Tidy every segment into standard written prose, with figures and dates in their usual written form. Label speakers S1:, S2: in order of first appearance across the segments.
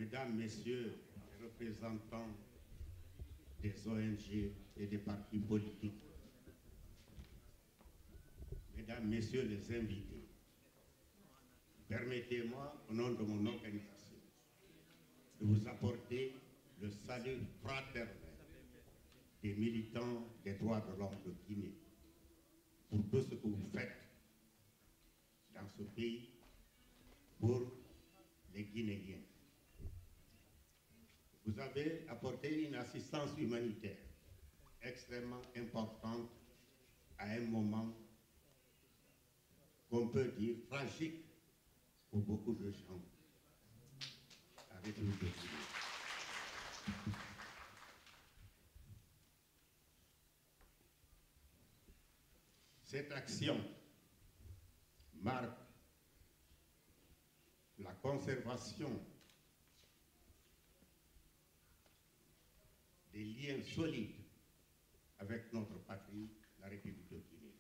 S1: Mesdames, Messieurs les représentants des ONG et des partis politiques, Mesdames, Messieurs les invités, permettez-moi, au nom de mon organisation, de vous apporter le salut fraternel des militants des droits de l'homme de Guinée pour tout ce que vous faites dans ce pays pour les Guinéens. Vous avez apporté une assistance humanitaire extrêmement importante à un moment qu'on peut dire tragique pour beaucoup de gens à République de Guinée. Cette action marque la conservation des liens solides avec notre patrie, la République de Guinée.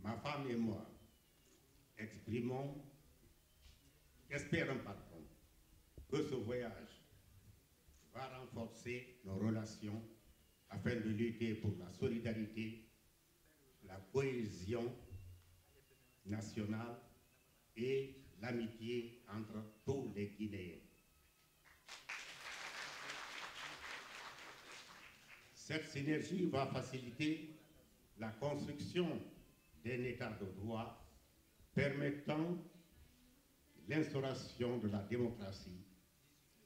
S1: Ma femme et moi espérons pardon, que ce voyage va renforcer nos relations afin de lutter pour la solidarité, la cohésion nationale et l'amitié entre tous les Guinéens. Cette synergie va faciliter la construction d'un état de droit permettant l'instauration de la démocratie,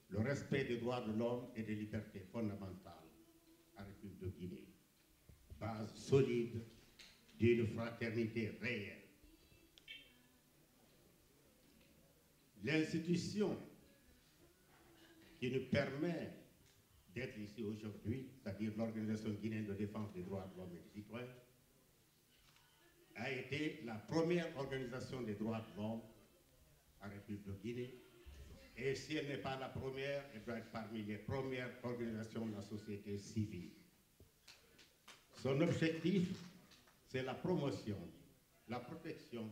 S1: le respect des droits de l'homme et des libertés fondamentales à la République de Guinée, base solide d'une fraternité réelle. L'institution qui nous permet d'être ici aujourd'hui, c'est-à-dire l'Organisation guinéenne de défense des droits de l'homme et des citoyens, a été la première organisation des droits de l'homme à la République de Guinée. Et si elle n'est pas la première, elle doit être parmi les premières organisations de la société civile. Son objectif, c'est la promotion, la protection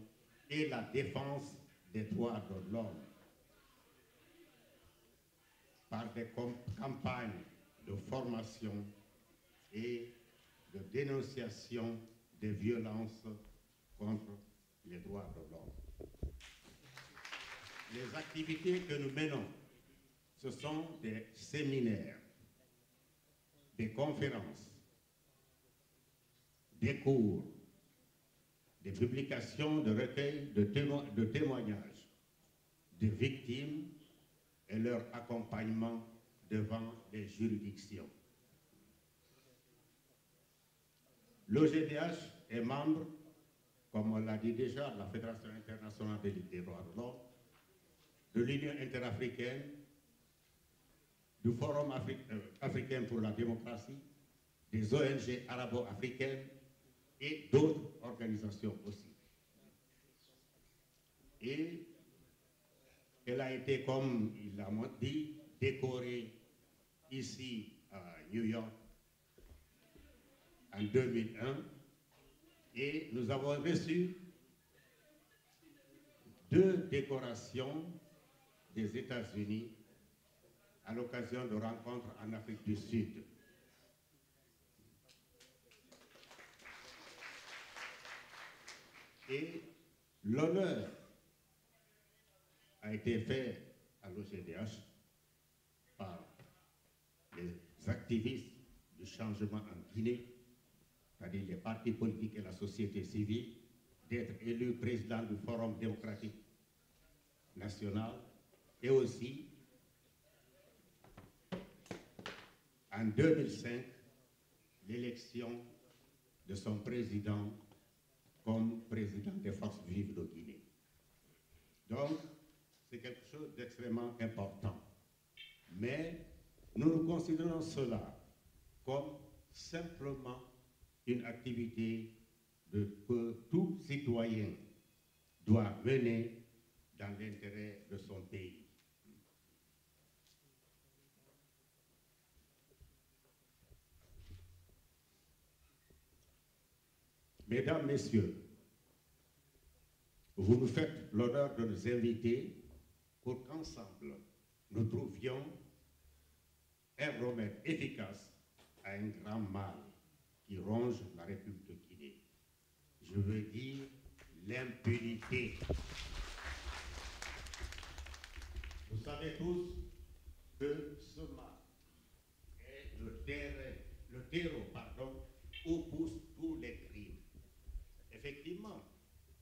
S1: et la défense des droits de l'homme par des campagnes de formation et de dénonciation des violences contre les droits de l'homme. Les activités que nous menons, ce sont des séminaires, des conférences, des cours, des publications de recueils de témoignages de victimes et leur accompagnement devant les juridictions. L'OGDH est membre, comme on l'a dit déjà, de la Fédération internationale des luttes des droits de l'homme, de l'Union interafricaine, du Forum africain pour la démocratie, des ONG arabo-africaines et d'autres organisations aussi. Et elle a été, comme il l'a dit, décorée ici à New York en 2001 et nous avons reçu 2 décorations des États-Unis à l'occasion de rencontres en Afrique du Sud. Et l'honneur a été fait à l'OGDH par les activistes du changement en Guinée, c'est-à-dire les partis politiques et la société civile, d'être élus président du Forum démocratique national et aussi en 2005 l'élection de son président comme président des forces vives de Guinée. Donc, c'est quelque chose d'extrêmement important. Mais nous considérons cela comme simplement une activité que tout citoyen doit mener dans l'intérêt de son pays. Mesdames, Messieurs, vous nous faites l'honneur de nous inviter pour qu'ensemble, nous trouvions un remède efficace à un grand mal qui ronge la République de Guinée. Je veux dire l'impunité. Vous savez tous que ce mal est le terreau, où poussent tous les crimes. Effectivement,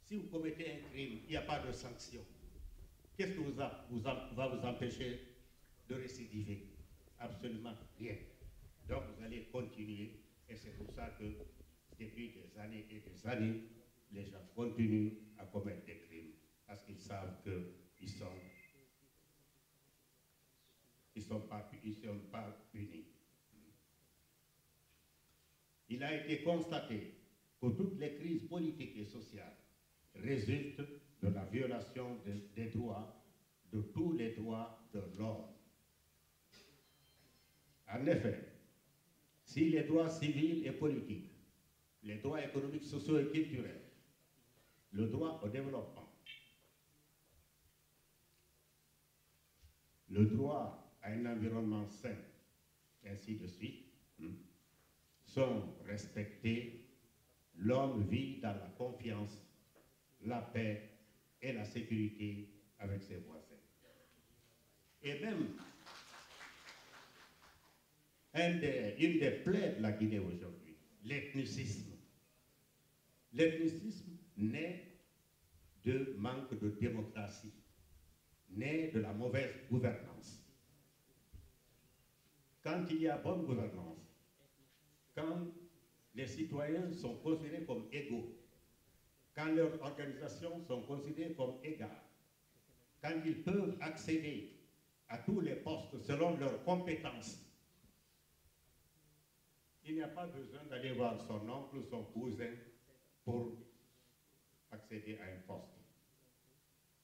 S1: si vous commettez un crime, il n'y a pas de sanction. Qu'est-ce que va vous empêcher de récidiver? Absolument rien. Donc vous allez continuer, et c'est pour ça que depuis des années et des années, les gens continuent à commettre des crimes, parce qu'ils savent qu'ils ne sont pas punis. Il a été constaté que toutes les crises politiques et sociales résultent de la violation des droits, de tous les droits de l'homme. En effet, si les droits civils et politiques, les droits économiques, sociaux et culturels, le droit au développement, le droit à un environnement sain, ainsi de suite, sont respectés, l'homme vit dans la confiance, la paix et la sécurité avec ses voisins. Et même, une des plaies de la Guinée aujourd'hui, l'ethnicisme. L'ethnicisme naît de manque de démocratie, naît de la mauvaise gouvernance. Quand il y a bonne gouvernance, quand les citoyens sont considérés comme égaux, quand leurs organisations sont considérées comme égales, quand ils peuvent accéder à tous les postes selon leurs compétences, il n'y a pas besoin d'aller voir son oncle ou son cousin pour accéder à un poste.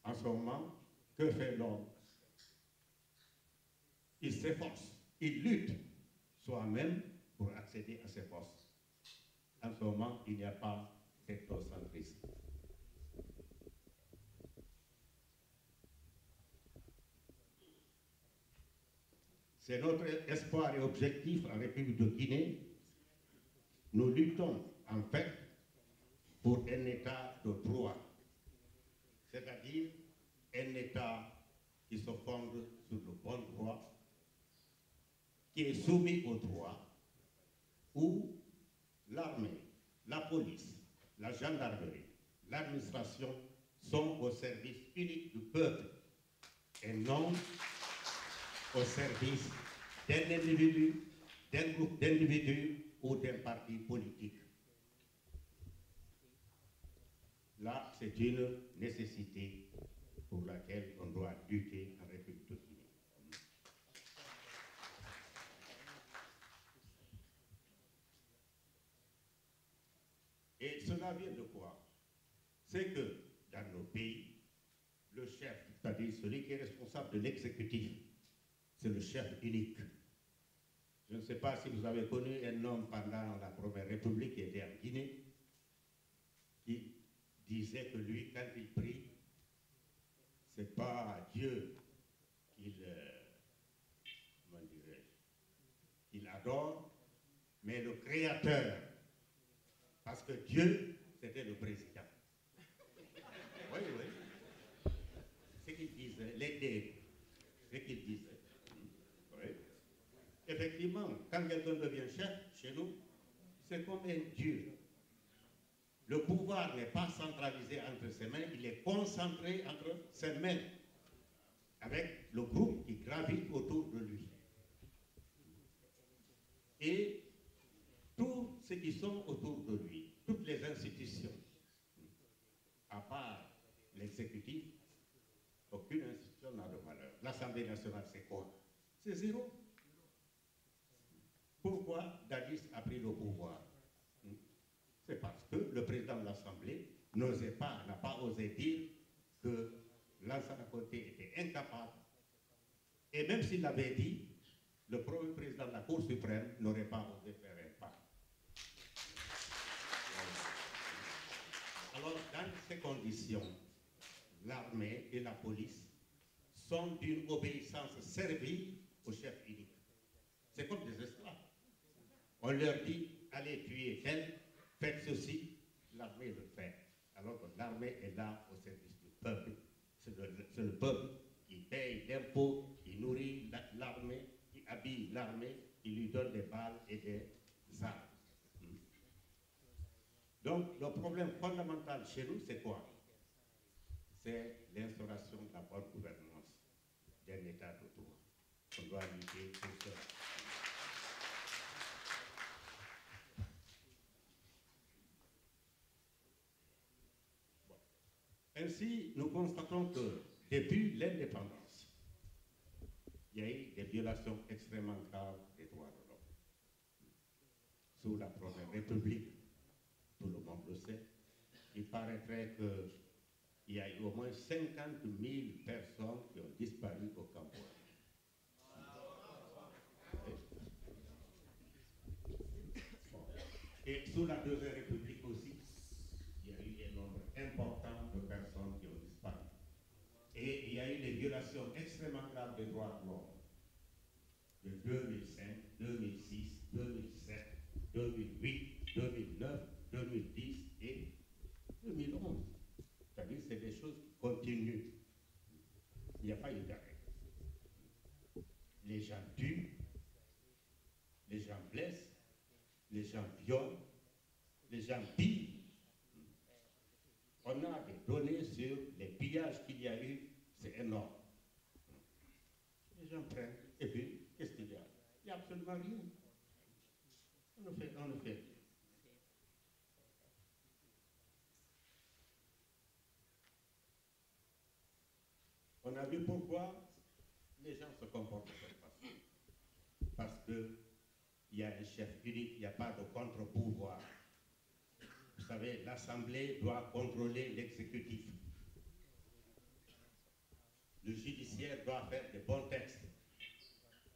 S1: En ce moment, que fait l'homme? Il s'efforce, il lutte soi-même pour accéder à ces postes. En ce moment, il n'y a pas d'ethnocentrisme. C'est notre espoir et objectif en République de Guinée. Nous luttons en fait pour un État de droit, c'est-à-dire un État qui se fonde sur le bon droit, qui est soumis au droit, où l'armée, la police, la gendarmerie, l'administration sont au service unique du peuple et non au service d'un individu, d'un groupe d'individus ou d'un parti politique. Là, c'est une nécessité pour laquelle on doit lutter en République de Guinée. Et cela vient de quoi? C'est que dans nos pays, le chef, c'est-à-dire celui qui est responsable de l'exécutif, c'est le chef unique. Je ne sais pas si vous avez connu un homme pendant la Première République qui était en Guinée, qui disait que lui, quand il prie, c'est pas Dieu qu'il adore, mais le Créateur. Parce que Dieu, c'était le président. Oui, oui. C'est ce qu'il disait, les démons. C'est ce qu'il disait. Oui. Effectivement, quand quelqu'un devient chef chez nous, c'est comme un Dieu. Le pouvoir n'est pas centralisé entre ses mains, il est concentré entre ses mains, avec le groupe qui gravite autour de lui. Et tous ceux qui sont autour de lui, toutes les institutions, à part l'exécutif, aucune institution n'a de valeur. L'Assemblée nationale, c'est quoi? C'est zéro. Pourquoi Dadis a pris le pouvoir? C'est parce que le président de l'Assemblée n'a pas osé dire que Lansana Conté était incapable. Et même s'il l'avait dit, le premier président de la Cour suprême n'aurait pas osé faire un pas. Alors, dans ces conditions, l'armée et la police sont d'une obéissance servile au chef unique. C'est comme des esclaves. On leur dit, allez tuer tel, faites ceci, l'armée le fait. Alors que l'armée est là au service du peuple. C'est le peuple qui paye l'impôt, qui nourrit l'armée, qui habille l'armée, qui lui donne des balles et des armes. Donc, le problème fondamental chez nous, c'est quoi? C'est l'instauration de la bonne gouvernance d'un État de droit. On doit lutter pour cela. Bon. Ainsi, nous constatons que depuis l'indépendance, il y a eu des violations extrêmement graves des droits de l'homme. Sous la Première République, tout le monde le sait, il paraîtrait qu'il y a eu au moins 50 000 personnes qui ont disparu au Cambodge. Et sous la Deuxième République aussi, il y a eu un nombre important de personnes qui ont disparu. Et il y a eu des violations extrêmement graves des droits de l'homme de 2005, 2006, 2007, 2008, 2009, 2010 et 2011. C'est-à-dire que c'est des choses qui continuent. Il n'y a pas eu d'arrêt. Les gens tuent, les gens blessent, les gens violent, les gens pillent. On a des données sur les pillages qu'il y a eu, c'est énorme. Les gens prennent, et puis, qu'est-ce qu'il y a? Il n'y a absolument rien. On ne fait rien. On a vu pourquoi les gens se comportent de cette façon. Parce qu'il y a un chef unique, il n'y a pas de contre-pouvoir. Vous savez, l'Assemblée doit contrôler l'exécutif. Le judiciaire doit faire de bons textes.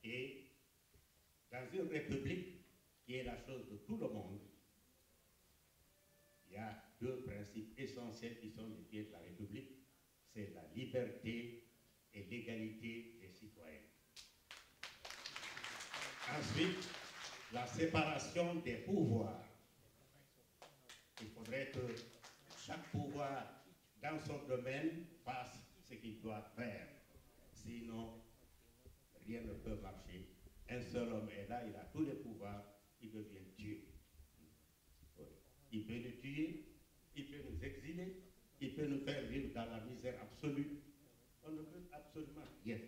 S1: Et dans une république qui est la chose de tout le monde, il y a deux principes essentiels qui sont les pieds de la République. C'est la liberté et l'égalité des citoyens. Ensuite, la séparation des pouvoirs. Il faudrait que chaque pouvoir, dans son domaine, fasse ce qu'il doit faire. Sinon, rien ne peut marcher. Un seul homme est là, il a tous les pouvoirs, il devient Dieu. Il peut nous tuer, il peut nous exiler, il peut nous faire vivre dans la misère absolue. On ne peut absolument rien.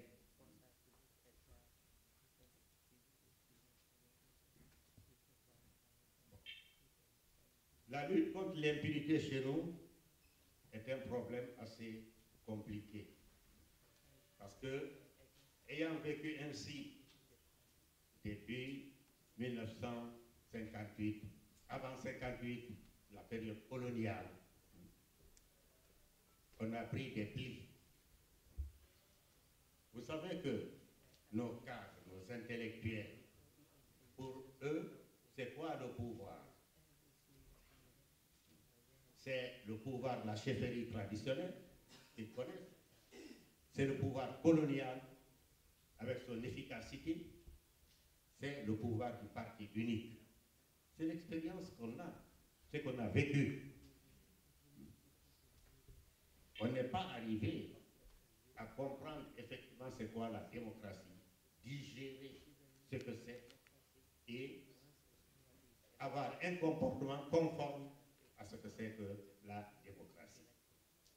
S1: La lutte contre l'impunité chez nous est un problème assez compliqué. Parce que, ayant vécu ainsi depuis 1958, avant 1958, la période coloniale, on a pris des plis. Vous savez que nos cadres, nos intellectuels, pour eux, c'est quoi le pouvoir? C'est le pouvoir de la chefferie traditionnelle, qu'ils connaissent. C'est le pouvoir colonial, avec son efficacité. C'est le pouvoir du parti unique. C'est l'expérience qu'on a, c'est qu'on a vécu. On n'est pas arrivé à comprendre effectivement c'est quoi la démocratie, digérer ce que c'est et avoir un comportement conforme à ce que c'est que la démocratie.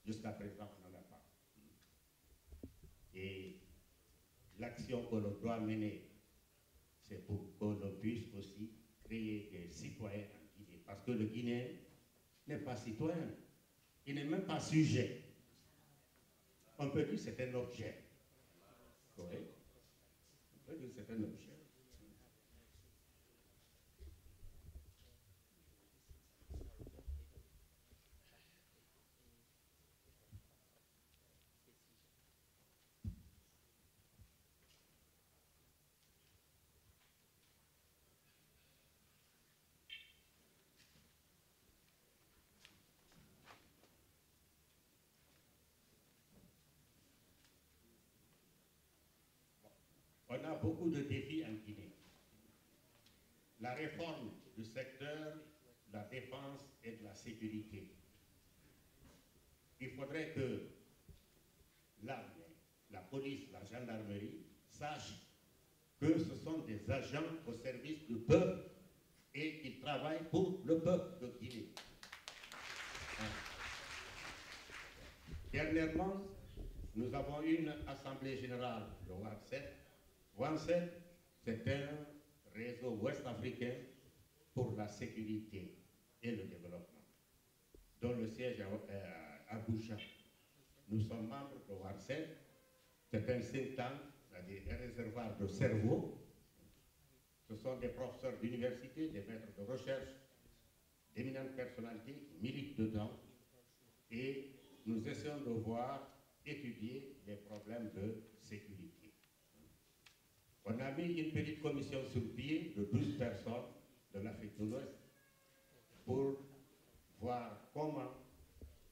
S1: Jusqu'à présent, on n'en a pas. Et l'action que l'on doit mener, c'est pour que l'on puisse aussi créer des citoyens en Guinée. Parce que le Guinéen n'est pas citoyen, il n'est même pas sujet. On peut dire que c'est un objet. Oui, on peut dire que c'est un objet. On a beaucoup de défis en Guinée. La réforme du secteur de la défense et de la sécurité. Il faudrait que l'armée, la police, la gendarmerie sachent que ce sont des agents au service du peuple et qu'ils travaillent pour le peuple de Guinée. Dernièrement, nous avons eu une assemblée générale de WANSET. WANSET, c'est un réseau ouest-africain pour la sécurité et le développement, dont le siège est à Abuja. Nous sommes membres de WANSET. C'est un think tank, c'est-à-dire un réservoir de cerveau. Ce sont des professeurs d'université, des maîtres de recherche, d'éminentes personnalités qui militent dedans. Et nous essayons de voir, étudier les problèmes de sécurité. On a mis une petite commission sur pied de 12 personnes de l'Afrique de l'Ouest pour voir comment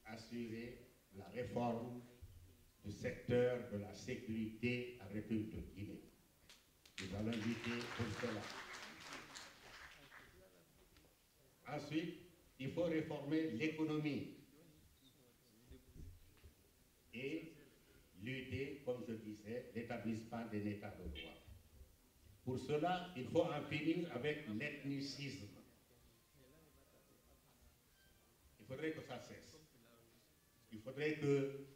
S1: assurer la réforme du secteur de la sécurité en République de Guinée. Nous allons inviter pour cela. Ensuite, il faut réformer l'économie et lutter, comme je disais, l'établissement d'un état de droit. Pour cela, il faut en finir avec l'ethnicisme. Il faudrait que ça cesse. Il faudrait que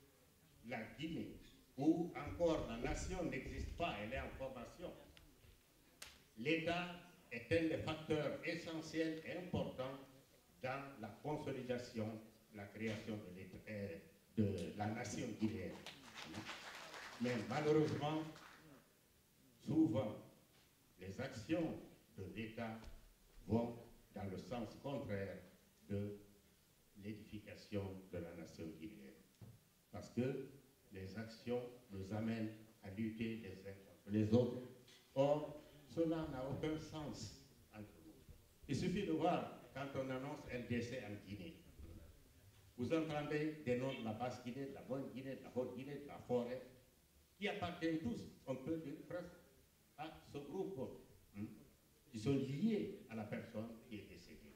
S1: la Guinée, où encore la nation n'existe pas, elle est en formation, l'État est un des facteurs essentiels et importants dans la consolidation, la création de la nation guinéenne. Mais malheureusement, souvent, les actions de l'État vont dans le sens contraire de l'édification de la nation guinéenne. Parce que les actions nous amènent à lutter les uns contre les autres. Or, cela n'a aucun sens entre nous. Il suffit de voir quand on annonce un décès en Guinée. Vous entendez des noms de la basse Guinée, de la bonne Guinée, de la haute Guinée, de la forêt, qui appartiennent tous, on peut dire presque, à ce groupe, qui sont liés à la personne qui est décédée.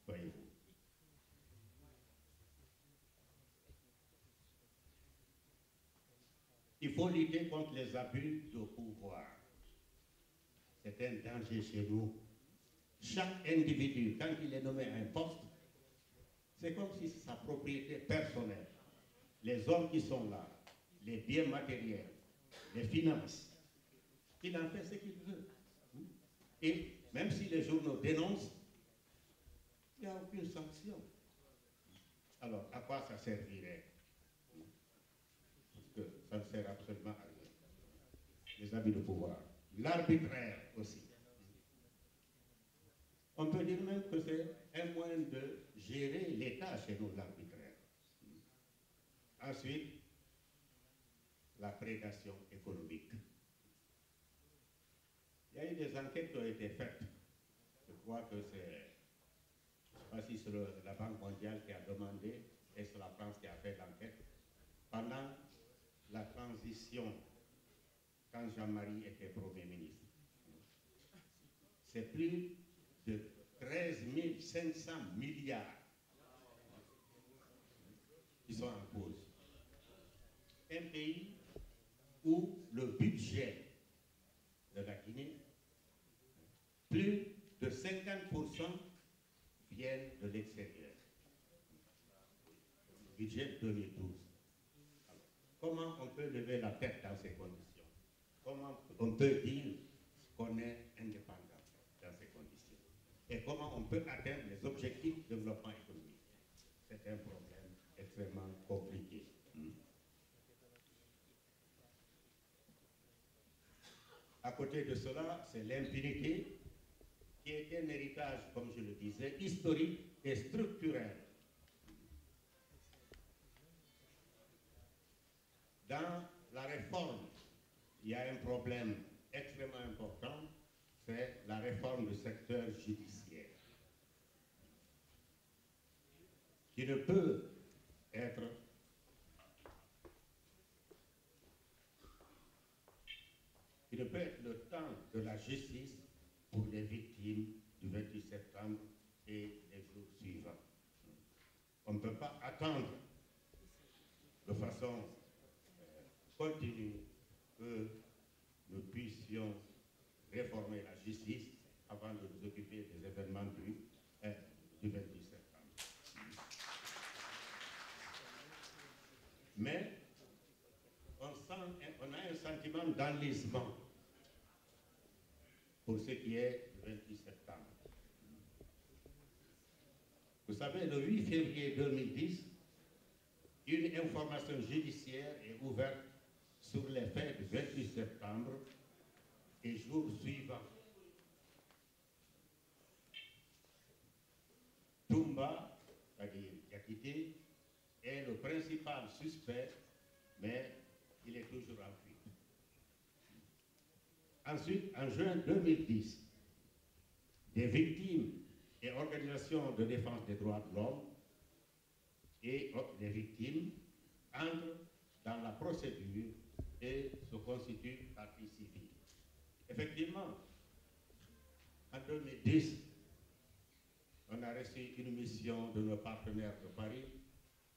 S1: Voyez-vous. Il faut lutter contre les abus de pouvoir. C'est un danger chez nous. Chaque individu, quand il est nommé à un poste, c'est comme si c'est sa propriété personnelle. Les hommes qui sont là, les biens matériels, les finances, il en fait ce qu'il veut. Et même si les journaux dénoncent, il n'y a aucune sanction. Alors, à quoi ça servirait? Parce que ça ne sert absolument à rien. Les abus de pouvoir. L'arbitraire aussi. On peut dire même que c'est un moyen de gérer l'État chez nous, l'arbitraire. Ensuite, la prédation économique. Il y a eu des enquêtes qui ont été faites. Je crois que c'est, je ne sais pas si c'est la Banque mondiale qui a demandé, et c'est la France qui a fait l'enquête. Pendant la transition, quand Jean-Marie était Premier ministre, c'est plus de 13 500 milliards qui sont en cause. Un pays où le budget de la Guinée, plus de 50% viennent de l'extérieur. Budget 2012. Alors, comment on peut lever la tête dans ces conditions? Comment on peut dire qu'on est indépendant dans ces conditions? Et comment on peut atteindre les objectifs de développement économique? C'est un problème extrêmement compliqué. À côté de cela, c'est l'impunité qui est un héritage, comme je le disais, historique et structurel. Dans la réforme, il y a un problème extrêmement important, c'est la réforme du secteur judiciaire, qui ne peut être de la justice pour les victimes du 28 septembre et les jours suivants. On ne peut pas attendre de façon continue que nous puissions réformer la justice avant de nous occuper des événements du 28 septembre. Mais on a un sentiment d'enlisement pour ce qui est du 28 septembre. Vous savez, le 8 février 2010, une information judiciaire est ouverte sur les faits du 28 septembre et jours suivants. Toumba, c'est-à-dire Diakité, est le principal suspect, mais il est toujours en fuite. Ensuite, en juin 2010, des victimes et organisations de défense des droits de l'homme et les victimes entrent dans la procédure et se constituent partie civile. Effectivement, en 2010, on a reçu une mission de nos partenaires de Paris,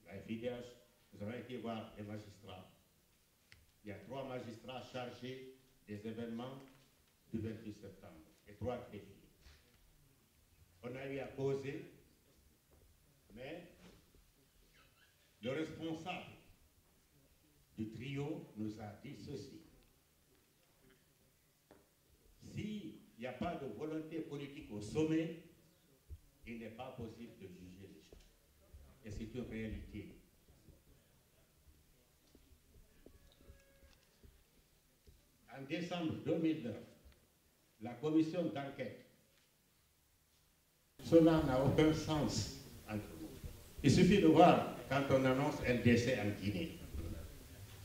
S1: la FIDH. Nous avons été voir les magistrats. Il y a 3 magistrats chargés des événements du 28 septembre et 3 greffiers. On a eu à causer, mais le responsable du trio nous a dit ceci. S'il n'y a pas de volonté politique au sommet, il n'est pas possible de juger les gens. Et c'est une réalité. En décembre 2009, la commission d'enquête, cela n'a aucun sens entre nous. Il suffit de voir quand on annonce un décès en Guinée.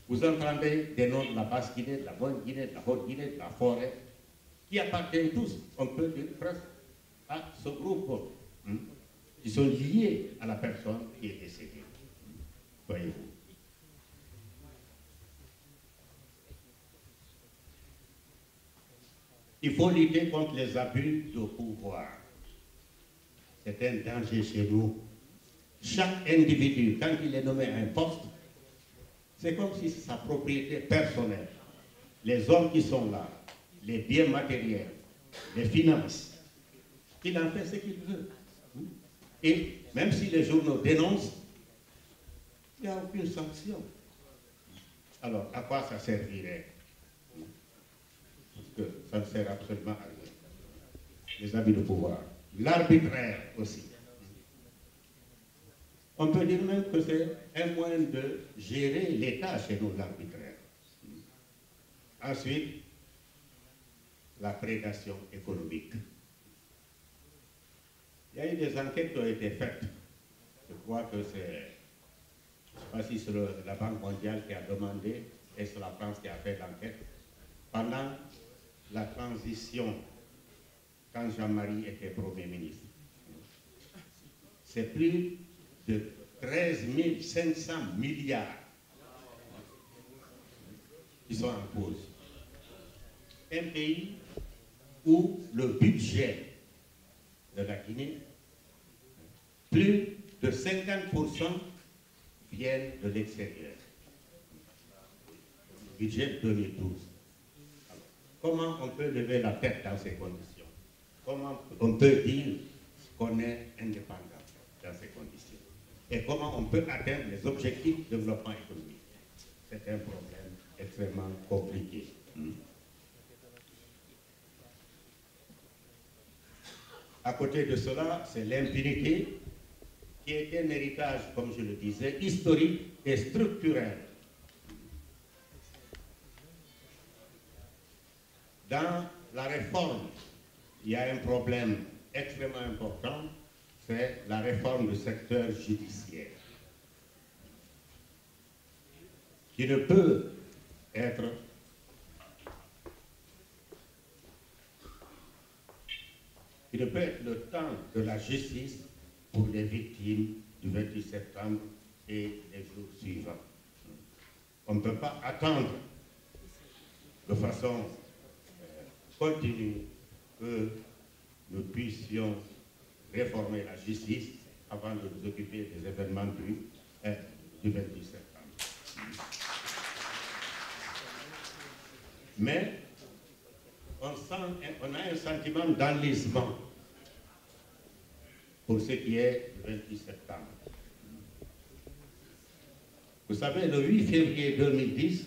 S1: Vous entendez des noms de la Basse-Guinée, de la Bonne-Guinée, de la Haute-Guinée, de la Forêt, qui appartiennent tous, on peut dire presque, à ce groupe. Ils sont liés à la personne qui est décédée. Voyez-vous. Il faut lutter contre les abus de pouvoir. C'est un danger chez nous. Chaque individu, quand il est nommé à un poste, c'est comme si c'est sa propriété personnelle. Les hommes qui sont là, les biens matériels, les finances, il en fait ce qu'il veut. Et même si les journaux dénoncent, il n'y a aucune sanction. Alors, à quoi ça servirait? Parce que ça ne sert absolument à rien. Les abus de pouvoir. L'arbitraire aussi. On peut dire même que c'est un moyen de gérer l'État chez nous, l'arbitraire. Ensuite, la prédation économique. Il y a eu des enquêtes qui ont été faites. Je crois que c'est, je ne sais pas si c'est la Banque mondiale qui a demandé et c'est la France qui a fait l'enquête. Pendant la transition, quand Jean-Marie était Premier ministre, c'est plus de 13 500 milliards qui sont en cause. Un pays où le budget de la Guinée, plus de 50% viennent de l'extérieur. Budget 2012. Alors, comment on peut lever la tête dans ces conditions? Comment on peut dire qu'on est indépendant dans ces conditions? Et comment on peut atteindre les objectifs de développement économique? C'est un problème extrêmement compliqué. À côté de cela, c'est l'impunité qui est un héritage, comme je le disais, historique et structurel. Dans la réforme, il y a un problème extrêmement important, c'est la réforme du secteur judiciaire, qui ne peut être le temps de la justice pour les victimes du 28 septembre et les jours suivants. On ne peut pas attendre de façon continue que nous puissions réformer la justice avant de nous occuper des événements du 28 septembre. Mais on a un sentiment d'enlisement pour ce qui est du 28 septembre. Vous savez, le 8 février 2010,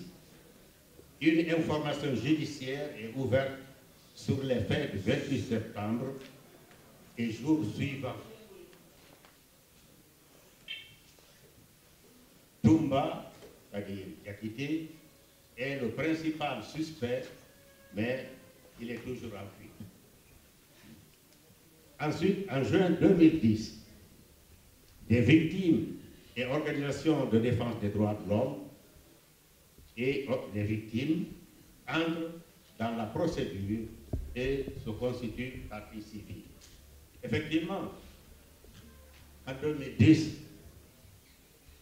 S1: une information judiciaire est ouverte sur les faits du 28 septembre et jour suivant. Toumba, c'est-à-dire Diakité, est le principal suspect, mais il est toujours en fuite. Ensuite, en juin 2010, des victimes et organisations de défense des droits de l'homme et des victimes entrent dans la procédure et se constituent partie civile. Effectivement, en 2010,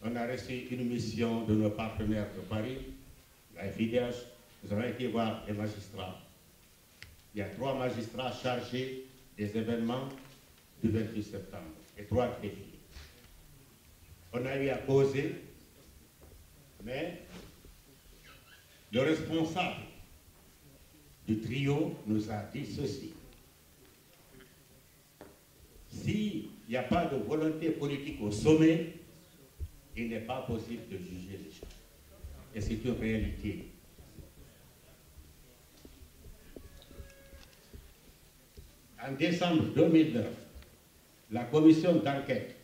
S1: on a reçu une mission de nos partenaires de Paris, la FIDH. Nous avons été voir les magistrats. Il y a 3 magistrats chargés des événements du 28 septembre et 3 greffiers. On a eu à causer, mais le responsable du trio nous a dit ceci. S'il n'y a pas de volonté politique au sommet, il n'est pas possible de juger les gens. Et c'est une réalité. En décembre 2009, la commission d'enquête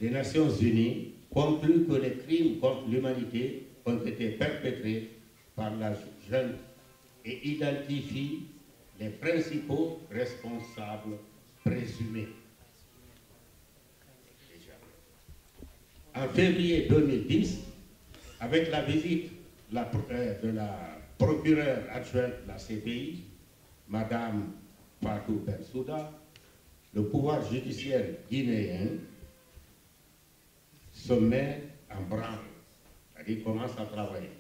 S1: des Nations Unies conclut que les crimes contre l'humanité ont été perpétrés par la junte et identifie les principaux responsables présumés. En février 2010, avec la visite de la procureure adjointe de la CPI, Madame Fatou Bensouda, le pouvoir judiciaire guinéen se met en branle, c'est-à-dire commence à travailler.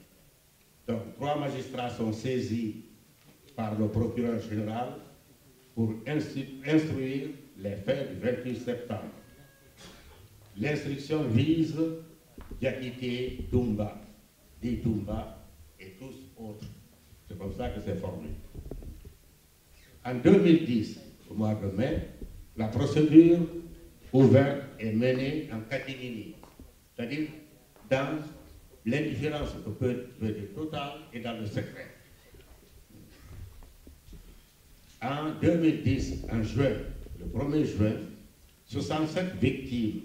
S1: Donc, 3 magistrats sont saisis par le procureur général pour instruire les faits du 28 septembre. L'instruction vise Diakité, Toumba, dit Toumba et tous autres. C'est comme ça que c'est formé. En 2010, au mois de mai, la procédure ouverte est menée en catimini, c'est-à-dire dans l'indifférence que peut être totale et dans le secret. En 2010, en juin, le 1er juin, 67 victimes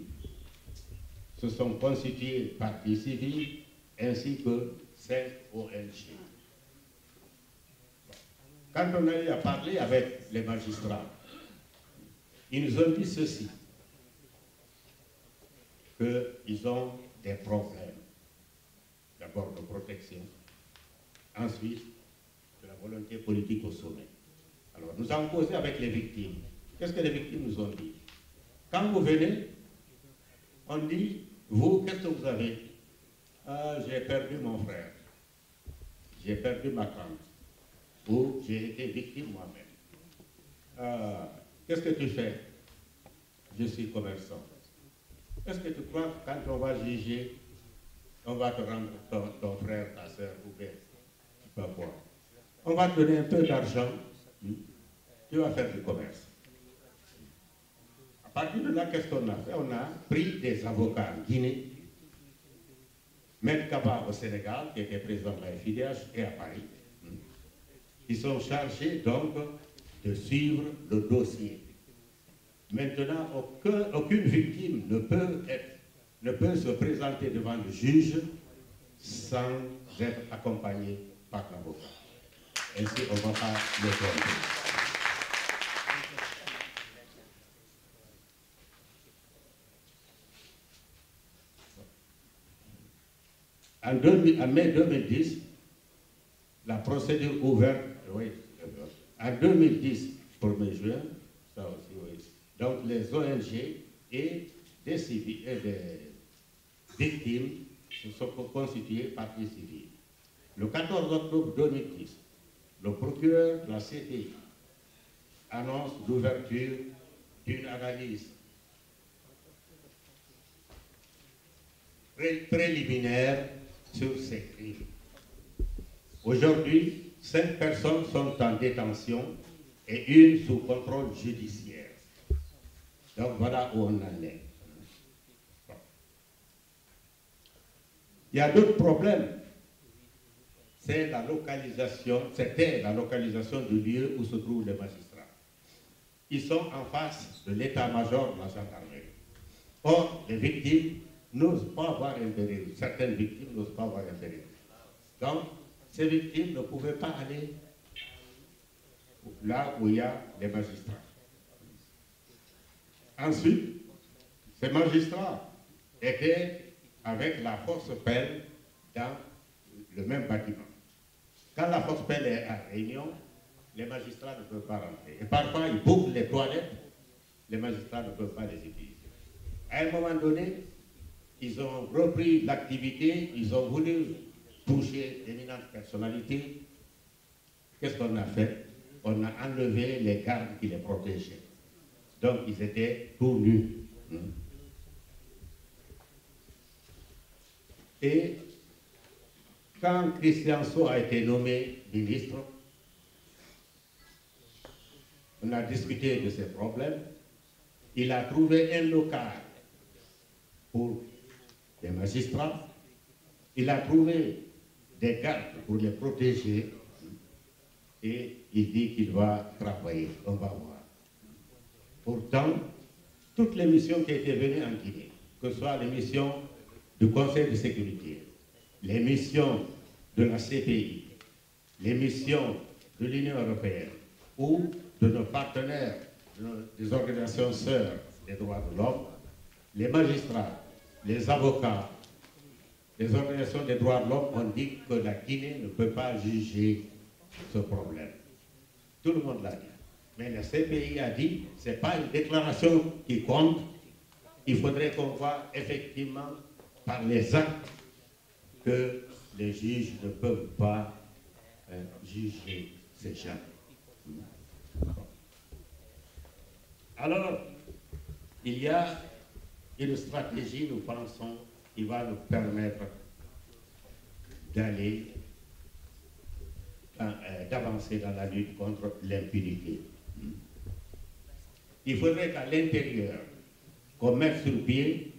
S1: se sont constituées partie civile ainsi que 5 ONG. Quand on a eu à parler avec les magistrats, ils nous ont dit ceci, qu'ils ont des problèmes, d'abord de protection, ensuite de la volonté politique au sommet. Alors nous avons posé avec les victimes. Qu'est-ce que les victimes nous ont dit? Quand vous venez, on dit, vous, qu'est-ce que vous avez? Ah, j'ai perdu mon frère, j'ai perdu ma tante, ou j'ai été victime moi-même. Ah, qu'est-ce que tu fais? Je suis commerçant. Est-ce que tu crois que quand on va juger, on va te rendre ton frère, ta soeur, ou bien, tu peux quoi? On va te donner un peu d'argent, tu vas faire du commerce. À partir de là, qu'est-ce qu'on a fait? On a pris des avocats en Guinée, Maître Kaba au Sénégal, qui était président de la FIDH, et à Paris, qui sont chargés donc de suivre le dossier. Maintenant, aucune victime ne peut se présenter devant le juge sans être accompagnée par l'avocat. Ainsi, on ne va pas le tromper. En mai 2010, la procédure ouverte, oui, en 2010, 1er juin, ça aussi, oui. Donc les ONG et des civils et des victimes se sont constituées partie civile. Le 14 octobre 2010, le procureur de la CPI annonce l'ouverture d'une analyse préliminaire sur ces crimes. Aujourd'hui, 5 personnes sont en détention et une sous contrôle judiciaire. Donc voilà où on en est. Il y a d'autres problèmes. C'est la localisation, c'était la localisation du lieu où se trouvent les magistrats. Ils sont en face de l'état-major de la gendarmerie. Or, les victimes n'osent pas voir intérêt. Certaines victimes n'osent pas voir intérêt. Donc, ces victimes ne pouvaient pas aller là où il y a les magistrats. Ensuite, ces magistrats étaient avec la force pelle dans le même bâtiment. Quand la force pelle est à réunion, les magistrats ne peuvent pas rentrer. Et parfois, ils bouclent les toilettes, les magistrats ne peuvent pas les utiliser. À un moment donné, ils ont repris l'activité, ils ont voulu toucher d'éminentes personnalités. Qu'est-ce qu'on a fait? On a enlevé les gardes qui les protégeaient. Donc, ils étaient tout nus. Et quand Christian Sceaux a été nommé ministre, on a discuté de ces problèmes. Il a trouvé un local pour les magistrats. Il a trouvé des gardes pour les protéger. Et il dit qu'il va travailler. On va voir. Pourtant, toutes les missions qui étaient venues en Guinée, que ce soit les missions du Conseil de sécurité, les missions de la CPI, les missions de l'Union européenne ou de nos partenaires des organisations sœurs des droits de l'homme, les magistrats, les avocats, les organisations des droits de l'homme ont dit que la Guinée ne peut pas juger ce problème. Tout le monde l'a dit. Mais la CPI a dit, ce n'est pas une déclaration qui compte, il faudrait qu'on voit effectivement par les actes que les juges ne peuvent pas juger ces gens. Alors, il y a une stratégie, nous pensons, qui va nous permettre d'aller, d'avancer dans la lutte contre l'impunité. Il faudrait qu'à l'intérieur, qu'on mette sur pied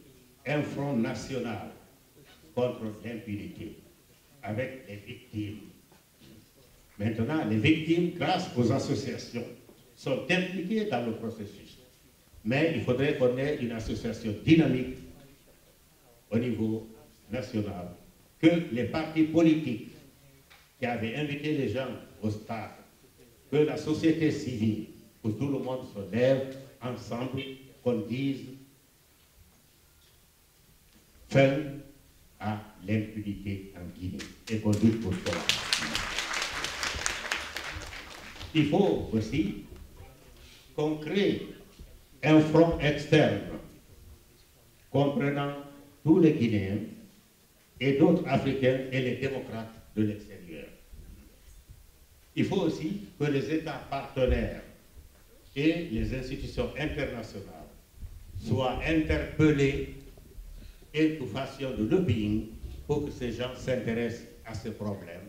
S1: un front national contre l'impunité, avec les victimes. Maintenant, les victimes, grâce aux associations, sont impliquées dans le processus. Mais il faudrait qu'on ait une association dynamique au niveau national, que les partis politiques qui avaient invité les gens au stade, que la société civile, que tout le monde se lève ensemble, qu'on dise fin à l'impunité en Guinée et qu'on lutte pour cela. Il faut aussi qu'on crée un front externe comprenant tous les Guinéens et d'autres Africains et les démocrates de l'extérieur. Il faut aussi que les États partenaires et les institutions internationales soient interpellés et nous fassions de lobbying pour que ces gens s'intéressent à ce problème,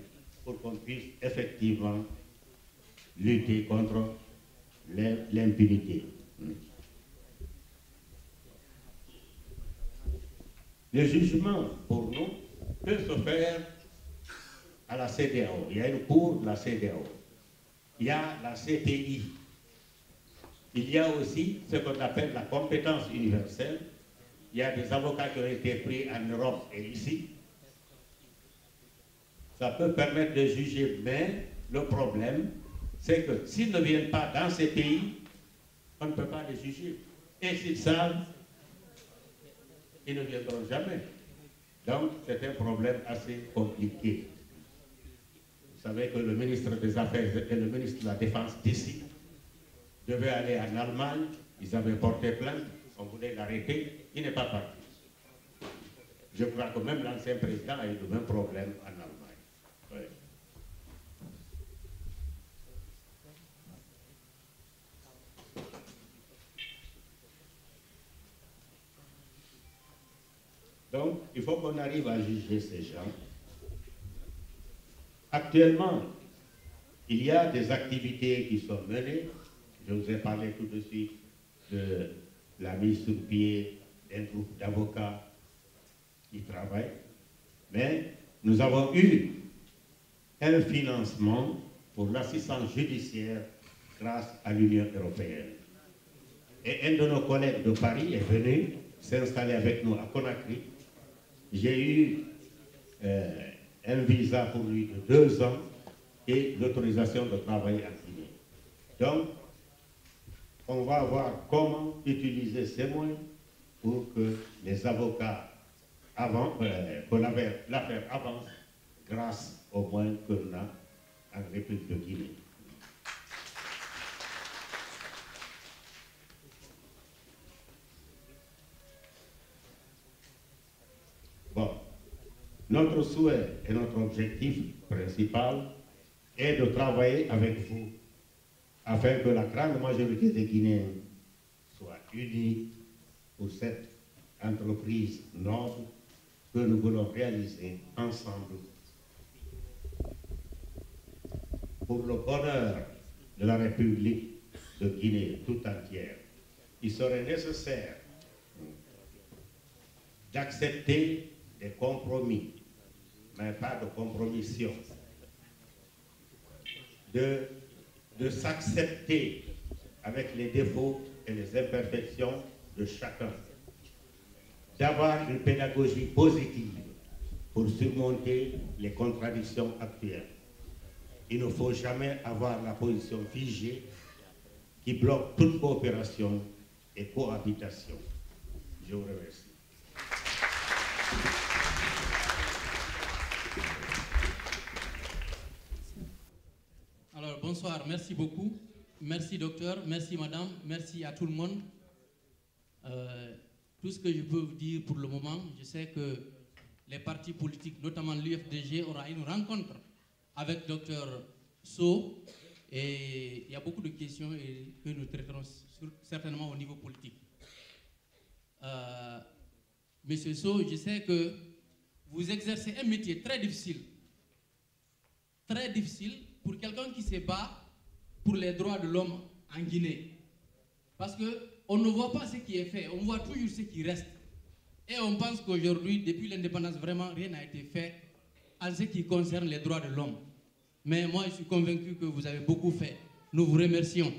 S1: pour qu'on puisse effectivement lutter contre l'impunité. Le jugement, pour nous, peut se faire à la CEDEAO. Il y a une cour de la CEDEAO. Il y a la CPI. Il y a aussi ce qu'on appelle la compétence universelle. Il y a des avocats qui ont été pris en Europe et ici. Ça peut permettre de juger, mais le problème, c'est que s'ils ne viennent pas dans ces pays, on ne peut pas les juger. Et s'ils savent, ils ne viendront jamais. Donc, c'est un problème assez compliqué. Vous savez que le ministre des Affaires et le ministre de la Défense d'ici devaient aller en Allemagne, ils avaient porté plainte, on voulait l'arrêter, il n'est pas parti. Je crois que même l'ancien président a eu le même problème en Allemagne. Oui. Donc, il faut qu'on arrive à juger ces gens. Actuellement, il y a des activités qui sont menées. Je vous ai parlé tout de suite de la mise sur pied d'un groupe d'avocats qui travaillent. Mais nous avons eu un financement pour l'assistance judiciaire grâce à l'Union européenne. Et un de nos collègues de Paris est venu s'installer avec nous à Conakry. J'ai eu un visa pour lui de 2 ans et l'autorisation de travailler en Guinée. Donc, on va voir comment utiliser ces moyens pour que les avocats que l'affaire avance grâce aux moyens que l'on a en République de Guinée. Bon, notre souhait et notre objectif principal est de travailler avec vous afin que la grande majorité des Guinéens soient unis pour cette entreprise noble que nous voulons réaliser ensemble pour le bonheur de la République de Guinée tout entière. Il serait nécessaire d'accepter des compromis, mais pas de compromission, de s'accepter avec les défauts et les imperfections de chacun, d'avoir une pédagogie positive pour surmonter les contradictions actuelles. Il ne faut jamais avoir la position figée qui bloque toute coopération et cohabitation. Je vous remercie.
S2: Alors, bonsoir, merci beaucoup. Merci, docteur, merci, madame, merci à tout le monde. Tout ce que je peux vous dire pour le moment, je sais que les partis politiques, notamment l'UFDG, aura une rencontre avec docteur Sow, et il y a beaucoup de questions que nous traiterons certainement au niveau politique. Monsieur Sow, je sais que vous exercez un métier très difficile pour quelqu'un qui se bat pour les droits de l'homme en Guinée. Parce qu'on ne voit pas ce qui est fait, on voit toujours ce qui reste. Et on pense qu'aujourd'hui, depuis l'indépendance, vraiment rien n'a été fait en ce qui concerne les droits de l'homme. Mais moi, je suis convaincu que vous avez beaucoup fait. Nous vous remercions.